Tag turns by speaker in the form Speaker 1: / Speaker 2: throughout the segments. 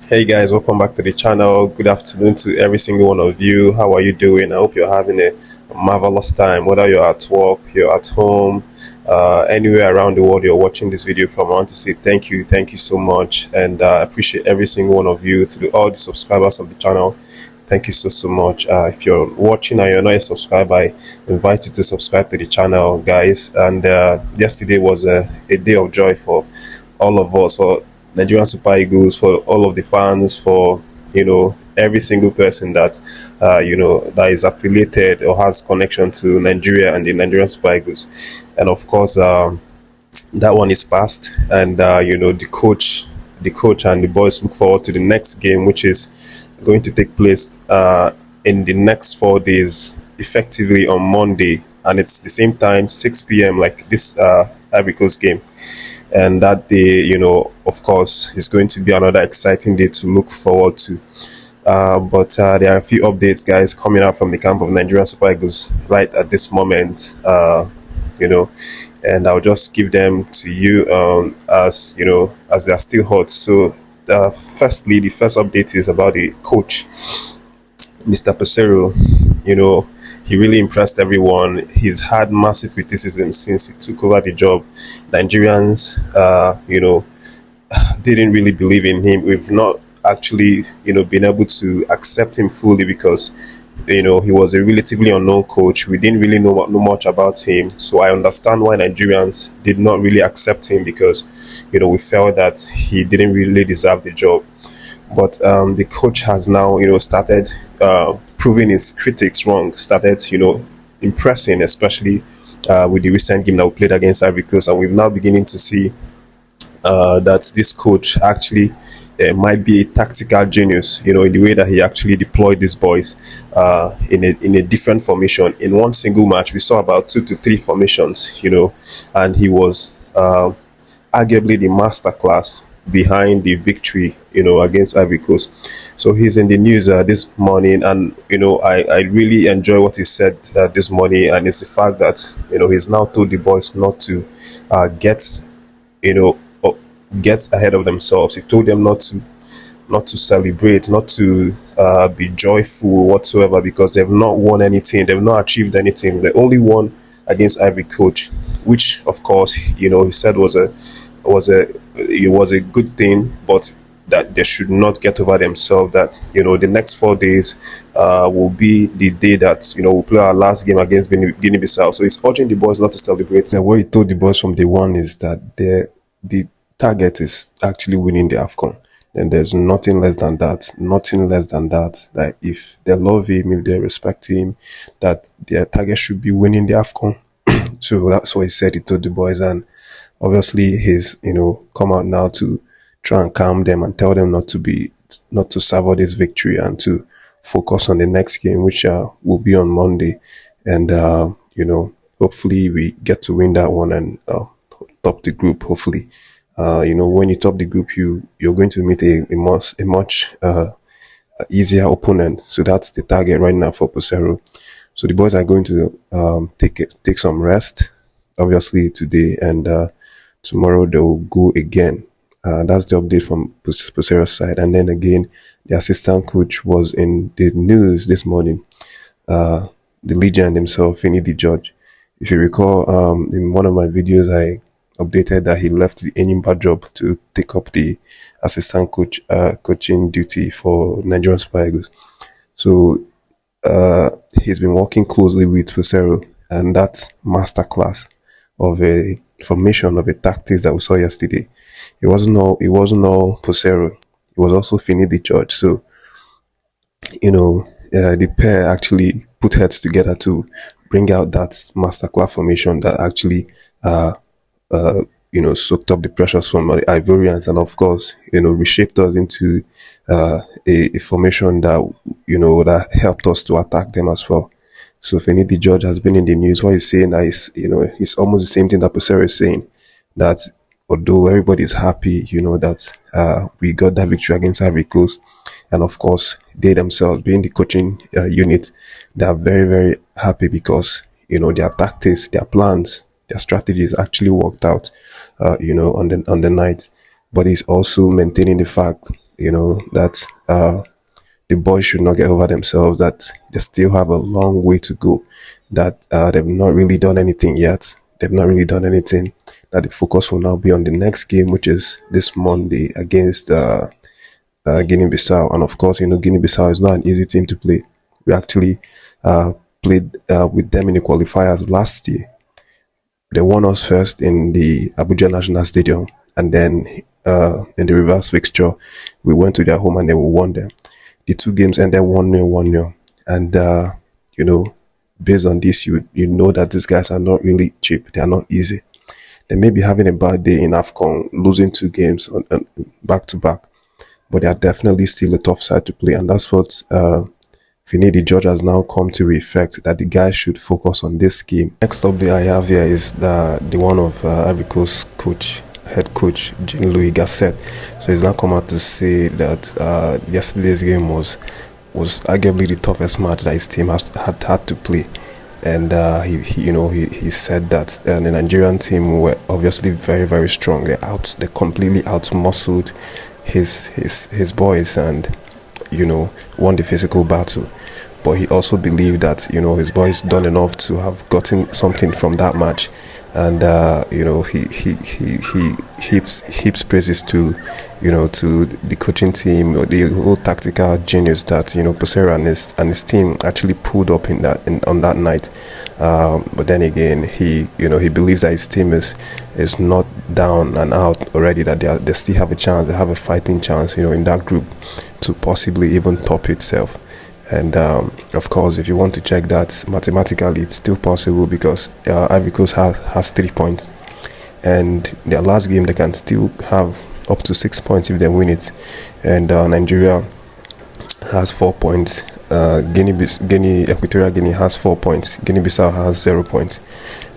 Speaker 1: Hey guys, welcome back to the channel. Good afternoon to every single one of you. How are you doing? I hope you're having a marvelous time. Whether you're at work, you're at home, anywhere around the world you're watching this video from, I want to say thank you so much, and I appreciate every single one of you. All the subscribers of the channel, thank you so much. If you're watching and you're not a subscriber, I invite you to subscribe to the channel, guys. And yesterday was a day of joy for all of us, for Nigerian Super Eagles, for all of the fans, for every single person that that is affiliated or has connection to Nigeria and the Nigerian Super Eagles. And of course, that one is past, and the coach and the boys look forward to the next game, which is going to take place in the next 4 days, effectively on Monday, and it's the same time, 6 p.m. like this Ivory Coast game. And that day, of course, is going to be another exciting day to look forward to. But there are a few updates, guys, coming out from the camp of Nigerian Super Eagles right at this moment. You know, and I'll just give them to you as they are still hot. So, firstly, the first update is about the coach, Mr. Peseiro. You know, he really impressed everyone. He's had massive criticism since he took over the job. Nigerians, didn't really believe in him. We've not actually, been able to accept him fully because, he was a relatively unknown coach. We didn't really know much about him. So I understand why Nigerians did not really accept him because, we felt that he didn't really deserve the job. But the coach has now, started proving his critics wrong, started, impressing, especially with the recent game that we played against Ivory Coast. And we're now beginning to see that this coach actually might be a tactical genius, in the way that he actually deployed these boys in a different formation. In one single match, we saw about 2 to 3 formations, and he was arguably the masterclass behind the victory, against Ivory Coast. So he's in the news this morning, and I really enjoy what he said this morning, and it's the fact that he's now told the boys not to get you know get ahead of themselves. He told them not to celebrate, not to be joyful whatsoever, because they've not won anything, they've not achieved anything. They only won against Ivory Coast, which of course he said was a good thing, but that they should not get over themselves. That the next 4 days will be the day that we'll play our last game against Guinea-Bissau. So he's urging the boys not to celebrate. And what he told the boys from day one is that the target is actually winning the AFCON. And there's nothing less than that. Nothing less than that. That if they love him, if they respect him, that their target should be winning the AFCON. So that's what he said. He told the boys, and obviously he's come out now to try and calm them and tell them not to savor this victory and to focus on the next game, which will be on Monday. And hopefully we get to win that one and top the group. Hopefully, when you top the group, you're going to meet a much easier opponent. So that's the target right now for Peseiro. So the boys are going to take some rest, obviously today, and tomorrow they'll go again. That's the update from Peseiro's side. And then again, the assistant coach was in the news this morning. The legend himself, Finidi George. If you recall, in one of my videos, I updated that he left the Enyimba job to take up the assistant coaching duty for Nigerian Super Eagles. So he's been working closely with Peseiro, and that masterclass of a formation, of a tactics that we saw yesterday, it wasn't all Peseiro. It was also Finidi George. So the pair actually put heads together to bring out that masterclass formation that actually soaked up the pressures from the Ivorians, and of course reshaped us into a formation that that helped us to attack them as well. So Finidi George has been in the news. What he's saying is, it's almost the same thing that Peseiro is saying, that although everybody's happy, that we got that victory against Ivory Coast, and of course they themselves, being the coaching unit, they are very, very happy because their tactics, their plans, their strategies actually worked out, on the night. But he's also maintaining the fact that the boys should not get over themselves, that they still have a long way to go, that they've not really done anything yet. They've not really done anything. That the focus will now be on the next game, which is this Monday against Guinea-Bissau. And of course, Guinea-Bissau is not an easy team to play. We actually played with them in the qualifiers last year. They won us first in the Abuja National Stadium, and then in the reverse fixture, we went to their home and then we won them. The two games ended 1-0, 1-0. And, based on this, you know that these guys are not really cheap. They are not easy. They may be having a bad day in AFCON, losing two games on back to back, but they are definitely still a tough side to play. And that's what Finidi George has now come to reflect, that the guys should focus on this game. Next update I have here is the one of Ivory Coast head coach Jean-Louis Gasset. So he's now come out to say that yesterday's game was arguably the toughest match that his team had to play. And he said that the Nigerian team were obviously very, very strong. They completely outmuscled his boys and won the physical battle. But he also believed that his boys done enough to have gotten something from that match. And he heaps praises to the coaching team, or the whole tactical genius that Peseiro and his team actually pulled up on that night. But then again, he believes that his team is not down and out already, that they still have a chance, they have a fighting chance in that group to possibly even top itself. And of course, if you want to check that mathematically, it's still possible, because Ivory Coast has 3 points, and their last game they can still have up to 6 points if they win it. And Nigeria has 4 points. Equatorial Guinea has 4 points. Guinea-Bissau has 0 points.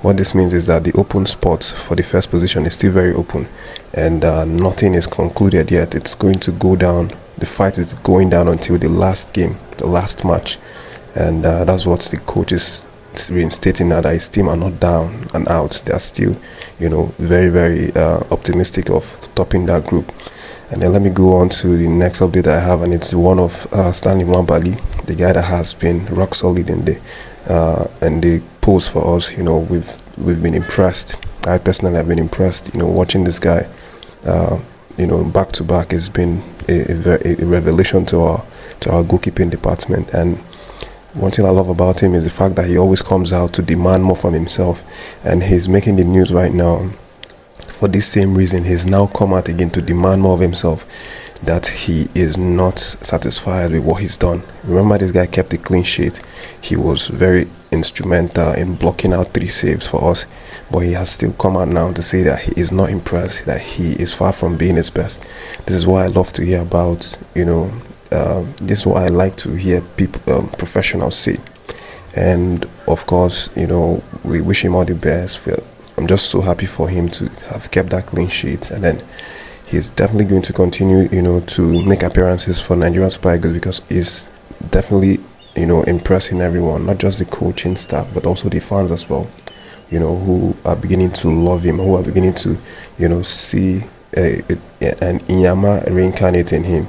Speaker 1: What this means is that the open spot for the first position is still very open, and nothing is concluded yet. It's going to go down. The fight is going down until the last game, the last match, and that's what the coach is reinstating, that his team are not down and out. They are still, very, very optimistic of topping that group. And then let me go on to the next update I have, and it's the one of Stanley Nwabali, the guy that has been rock solid in the polls for us. We've been impressed. I personally have been impressed. Watching this guy, back to back has been a revelation to our goalkeeping department. And one thing I love about him is the fact that he always comes out to demand more from himself, and he's making the news right now. For this same reason, he's now come out again to demand more of himself, that he is not satisfied with what he's done. Remember, this guy kept a clean sheet. He was very instrumental in blocking out 3 saves for us, but he has still come out now to say that he is not impressed, that he is far from being his best. This is what I love to hear about, this is what I like to hear people, professionals say. And of course, we wish him all the best. I'm just so happy for him to have kept that clean sheet, and then he's definitely going to continue, to make appearances for Nigerian Super Eagles, because he's definitely, impressing everyone, not just the coaching staff, but also the fans as well, who are beginning to love him, who are beginning to, see an Inyama reincarnate in him.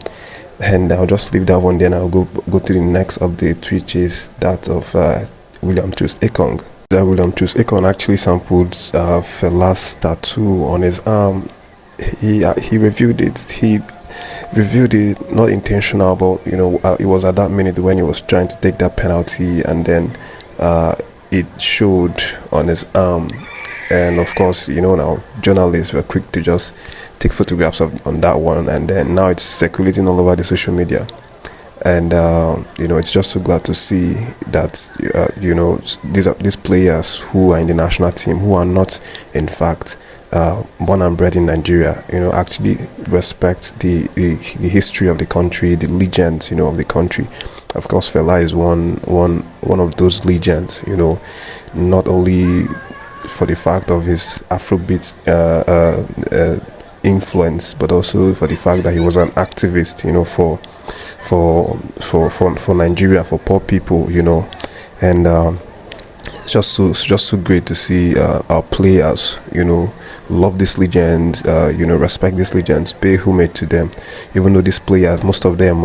Speaker 1: And I'll just leave that one, then I'll go to the next update, which is that of William Troost Ekong. William Troost Ekong actually sampled Fela's tattoo on his arm. He reviewed it. He reviewed it, not intentional, but it was at that minute when he was trying to take that penalty, and then it showed on his arm. And of course, now journalists were quick to just take photographs on that one, and then now it's circulating all over the social media. And it's just so glad to see that these players who are in the national team, who are not in fact born and bred in Nigeria, actually respect the history of the country, the legends, of the country. Of course, Fela is one of those legends. Not only for the fact of his Afrobeat influence, but also for the fact that he was an activist, for Nigeria, for poor people, and it's just so great to see our players, love these legends, respect these legends, pay homage to them, even though these players, most of them,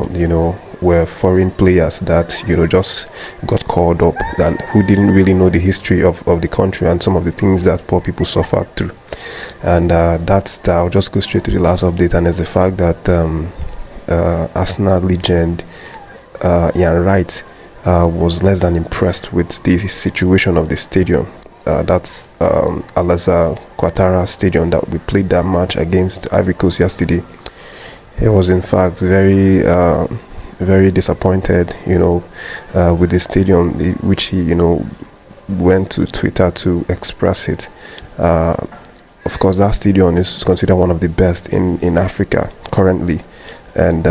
Speaker 1: were foreign players that just got called up and who didn't really know the history of the country and some of the things that poor people suffered through. And I'll just go straight to the last update, and it's the fact that Arsenal legend Ian Wright was less than impressed with the situation of the stadium. That's Alaza Quatara Stadium that we played that match against Ivory Coast yesterday. He was in fact very disappointed, with the stadium, which he, went to Twitter to express it. Of course, that stadium is considered one of the best in Africa currently, and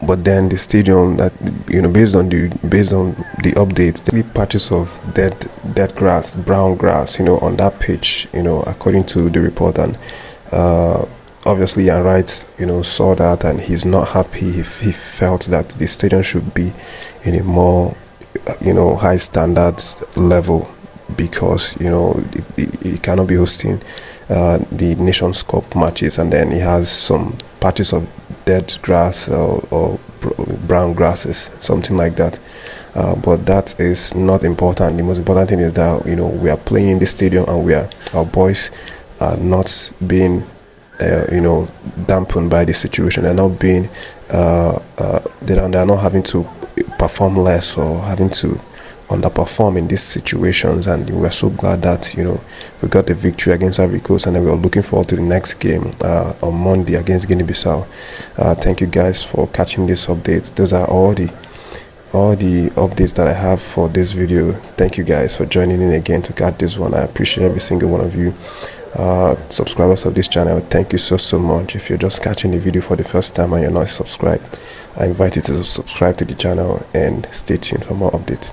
Speaker 1: but then the stadium that based on the updates, the patches of dead grass, brown grass, on that pitch, according to the report, and obviously Ian Wright, saw that, and he's not happy. He felt that the stadium should be in a more, high standards level, because it cannot be hosting the Nations Cup matches, and then he has some patches of dead grass or brown grasses, something like that. But that is not important. The most important thing is that we are playing in the stadium, and our boys are not being dampened by the situation. They're not being they're not having to perform less or having to underperform in these situations, and we're so glad that we got the victory against Ivory Coast, and then we're looking forward to the next game on Monday against Guinea-Bissau. Thank you guys for catching this update. Those are all the updates that I have for this video. Thank you guys for joining in again to catch this one. I appreciate every single one of you subscribers of this channel. Thank you so much. If you're just catching the video for the first time and you're not subscribed, I invite you to subscribe to the channel and stay tuned for more updates.